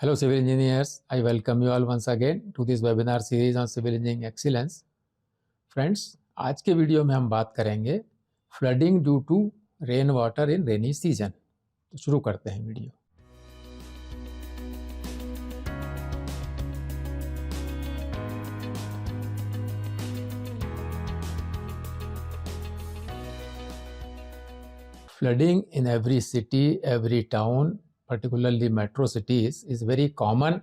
Hello civil engineers, I welcome you all once again to this webinar series on civil engineering excellence. Friends, आज के video में हम बात करेंगे flooding due to rain water in rainy season. तो शुरू करते हैं video. Flooding in every city, every town, particularly metro cities, is very common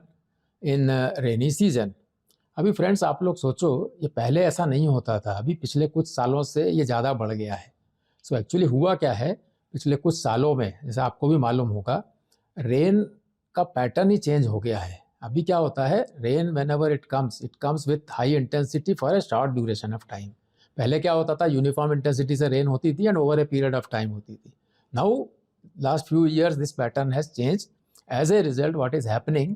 in rainy season. अभी फ्रेंड्स आप लोग सोचो, ये पहले ऐसा नहीं होता था, अभी पिछले कुछ सालों से ये ज़्यादा बढ़ गया है। सो एक्चुअली हुआ क्या है, पिछले कुछ सालों में, जैसे आपको भी मालूम होगा, रेन का पैटर्न ही चेंज हो गया है। अभी क्या होता है, rain whenever it comes with high intensity for a short duration of time. पहले क्या होता था, यूनिफॉर्म इंटेंसिटी से रेन होती थी and over a period of time होती थी। Now last few years this pattern has changed. As a result, what is happening,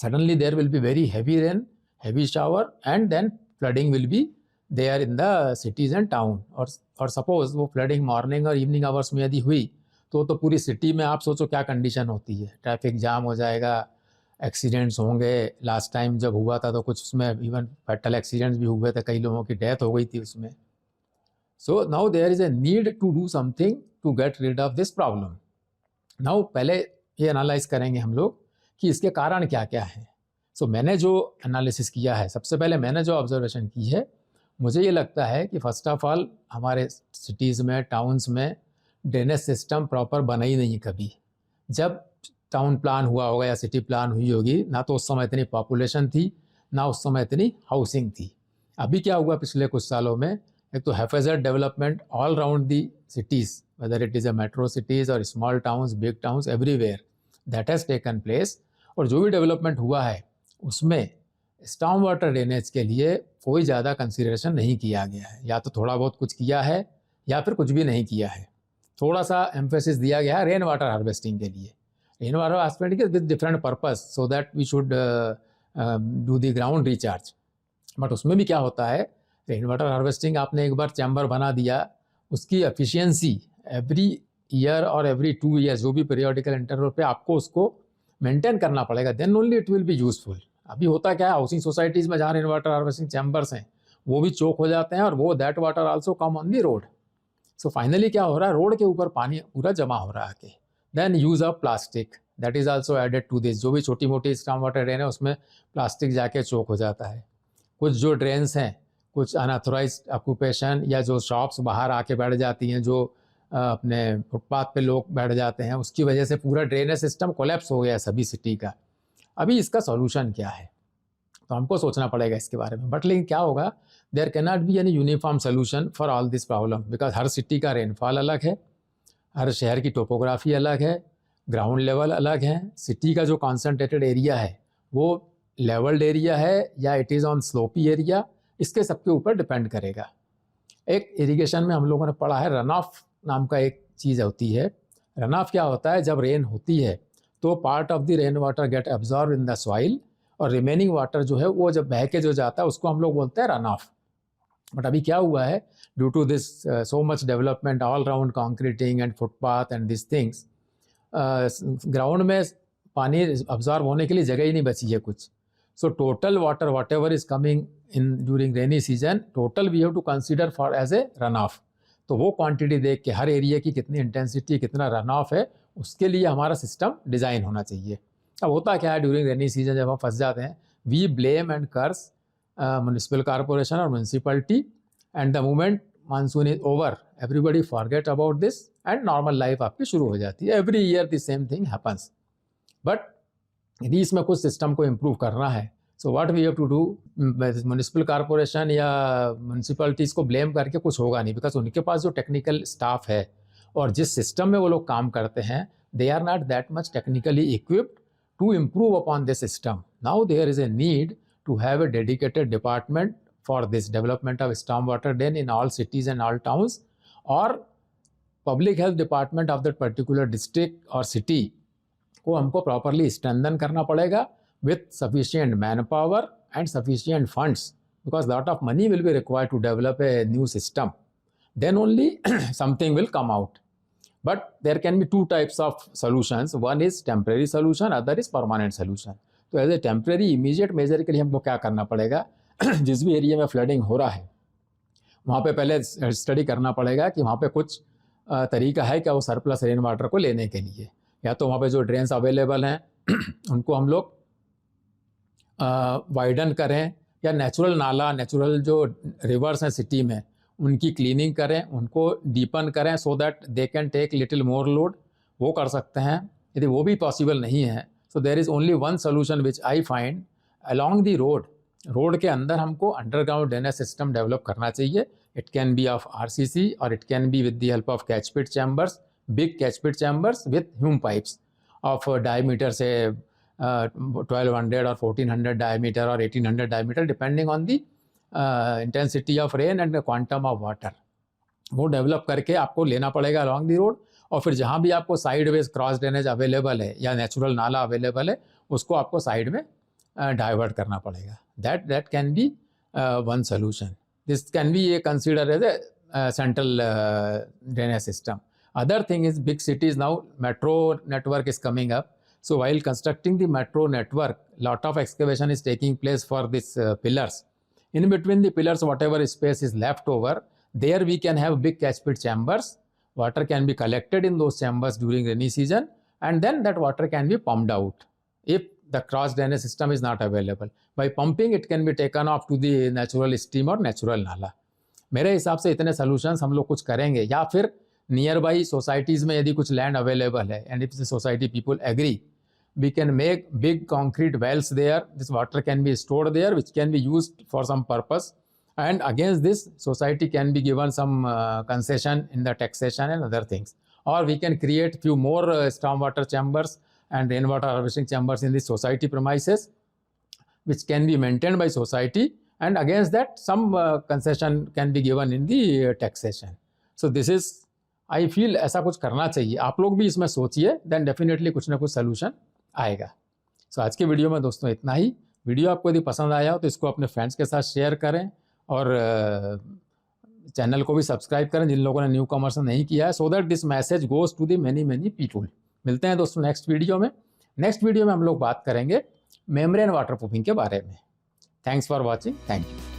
suddenly there will be very heavy rain, heavy shower, and then flooding will be there in the cities and town. और suppose वो flooding morning और evening hours में यदि हुई तो पूरी city में आप सोचो क्या कंडीशन होती है। ट्रैफिक जाम हो जाएगा, एक्सीडेंट्स होंगे। लास्ट टाइम जब हुआ था तो कुछ उसमें इवन फैटल एक्सीडेंट्स भी हुए थे, कई लोगों की डेथ हो गई थी उसमें। So now there is a need to do something to get rid of this problem. Now पहले ये एनालाइज करेंगे हम लोग कि इसके कारण क्या क्या हैं। So मैंने जो एनालिसिस किया है, सबसे पहले मैंने जो ऑब्जर्वेशन की है, मुझे ये लगता है कि फर्स्ट ऑफ ऑल हमारे सिटीज़ में, टाउन्स में ड्रेनेज सिस्टम प्रॉपर बना ही नहीं कभी। जब टाउन प्लान हुआ होगा या सिटी प्लान हुई होगी, ना तो उस समय इतनी पॉपुलेशन थी, ना उस समय इतनी हाउसिंग थी। अभी क्या हुआ पिछले कुछ सालों में, एक तो haphazard development all round the cities, whether it is a metro cities और small towns, big towns, everywhere that has taken place. और जो भी डेवलपमेंट हुआ है उसमें स्टॉर्म वाटर ड्रेनेज के लिए कोई ज़्यादा कंसिडरेशन नहीं किया गया है। या तो थोड़ा बहुत कुछ किया है या फिर कुछ भी नहीं किया है। थोड़ा सा एम्फेसिस दिया गया है रेन वाटर हार्वेस्टिंग के लिए, rain water harvesting with different purpose, so that we should do the ground recharge. But उसमें भी क्या होता है, रेन वाटर हार्वेस्टिंग आपने एक बार चैम्बर बना दिया, उसकी एफिशिएंसी एवरी ईयर और एवरी 2 ईयर्स जो भी पीरियोडिकल इंटरवल पे आपको उसको मेंटेन करना पड़ेगा, then only it will be useful. अभी होता क्या है, हाउसिंग सोसाइटीज़ में जहाँ रेन वाटर हार्वेस्टिंग चैम्बर्स हैं वो भी चोक हो जाते हैं और वो that water also come on the road. So finally क्या हो रहा है, रोड के ऊपर पानी पूरा जमा हो रहा है आके। Then use of plastic that is also added to this. जो भी छोटी मोटी स्टॉर्म वाटर ड्रेन है उसमें प्लास्टिक जाके चोक हो जाता है। कुछ जो ड्रेन्स हैं, कुछ अनऑथोराइज्ड ऑक्यूपेशन या जो शॉप्स बाहर आके बैठ जाती हैं, जो अपने फुटपाथ पे लोग बैठ जाते हैं, उसकी वजह से पूरा ड्रेनेज सिस्टम कोलैप्स हो गया है सभी सिटी का। अभी इसका सॉल्यूशन क्या है, तो हमको सोचना पड़ेगा इसके बारे में। बट लेकिन क्या होगा, there can not be any uniform solution for all this problem, because हर सिटी का रेनफॉल अलग है, हर शहर की टोपोग्राफी अलग है, ग्राउंड लेवल अलग है, सिटी का जो कॉन्सेंट्रेटेड एरिया है वो लेवल्ड एरिया है या it is on sloppy area, इसके सबके ऊपर डिपेंड करेगा। एक इरिगेशन में हम लोगों ने पढ़ा है, रन ऑफ नाम का एक चीज़ होती है। रन ऑफ क्या होता है, जब रेन होती है तो part of the rain water get absorb in the soil और रिमेनिंग वाटर जो है वो जब बह के जो जाता है उसको हम लोग बोलते हैं रन ऑफ। बट अभी क्या हुआ है, due to this so much development all round concreting and footpath and this things, ground में पानी अब्जॉर्ब होने के लिए जगह ही नहीं बची है कुछ। So total water whatever is coming in during rainy season, total we have to consider for as a runoff. तो वो क्वांटिटी देख के हर एरिया की कितनी इंटेंसिटी, कितना रन ऑफ है, उसके लिए हमारा सिस्टम डिज़ाइन होना चाहिए। अब होता क्या है, ड्यूरिंग रेनी सीजन जब हम फंस जाते हैं, we blame and curse municipal corporation और municipality, and the moment monsoon is over everybody forget about this and normal life आपकी शुरू हो जाती है। Every year the same thing happens. But यदि इसमें कुछ सिस्टम को इम्प्रूव करना है, so what we have to do, municipal corporation या म्यूनिसिपलिटीज़ को ब्लेम करके कुछ होगा नहीं, बिकॉज उनके पास जो टेक्निकल स्टाफ है और जिस सिस्टम में वो लोग काम करते हैं, they are not that much technically equipped to improve upon this system. Now there is a need to have a dedicated department for this development of storm water drain in all cities and all towns, और public health department of that particular district और city को हमको properly strengthen करना पड़ेगा with sufficient manpower and sufficient funds, because lot of money will be required to develop a new system. Then only something will come out. But there can be two types of solutions. One is temporary solution, other is permanent solution. तो as a temporary immediate measure के लिए हमको क्या करना पड़ेगा, जिस भी area में फ्लडिंग हो रहा है वहाँ पे पहले स्टडी करना पड़ेगा कि वहाँ पे कुछ तरीका है क्या वो सरप्लस रेन वाटर को लेने के लिए। या तो वहाँ पे जो ड्रेन्स अवेलेबल हैं उनको हम लोग वाइडन करें, या नेचुरल नाला, नेचुरल जो रिवर्स हैं सिटी में उनकी क्लीनिंग करें, उनको डीपन करें so that they can take little more load, वो कर सकते हैं। यदि वो भी पॉसिबल नहीं है so there is only one solution which I find, along the road के अंदर हमको अंडरग्राउंड ड्रेनेज सिस्टम डेवलप करना चाहिए। It can be of RCC और it can be with the help of catch pit chambers, big catch pit chambers with hume pipes of diameter से 1200 और 1400 diameter और 1800 diameter depending on the intensity of rain and quantum of water. वो develop करके आपको लेना पड़ेगा along the road, और फिर जहाँ भी आपको side ways cross drainage available है या नेचुरल नाला अवेलेबल है उसको आपको साइड में डाइवर्ट करना पड़ेगा। That can be one solution. This can be a consider as a central drainage system. Other thing is big cities now, metro network is coming up. So while constructing the metro network, lot of excavation is taking place for these pillars. In between the pillars, whatever space is left over, there we can have big catch pit chambers. Water can be collected in those chambers during rainy season, and then that water can be pumped out if the cross drainage system is not available. By pumping, it can be taken off to the natural stream or natural nala. मेरे हिसाब से इतने solutions हम लोग कुछ करेंगे, या फिर नियर बाई सोसाइटीज़ में यदि कुछ लैंड अवेलेबल है and if the society people agree, we can make big concrete wells there, this water can be stored there which can be used for some purpose, and against this society can be given some concession in the taxation and other things, और we can create few more storm water chambers and rainwater harvesting chambers in the society premises which can be maintained by society, and against that some concession can be given in the taxation. So this is, I feel ऐसा कुछ करना चाहिए। आप लोग भी इसमें सोचिए, then definitely कुछ ना कुछ सोल्यूशन आएगा। सो आज के वीडियो में दोस्तों इतना ही। वीडियो आपको यदि पसंद आया हो तो इसको अपने फ्रेंड्स के साथ शेयर करें, और चैनल को भी सब्सक्राइब करें जिन लोगों ने न्यू कमर्स नहीं किया है, so that this message goes to the many people. मिलते हैं दोस्तों नेक्स्ट वीडियो में। नेक्स्ट वीडियो में हम लोग बात करेंगे मेम्ब्रेन वाटर प्रूफिंग के बारे में। Thanks for watching, thank you.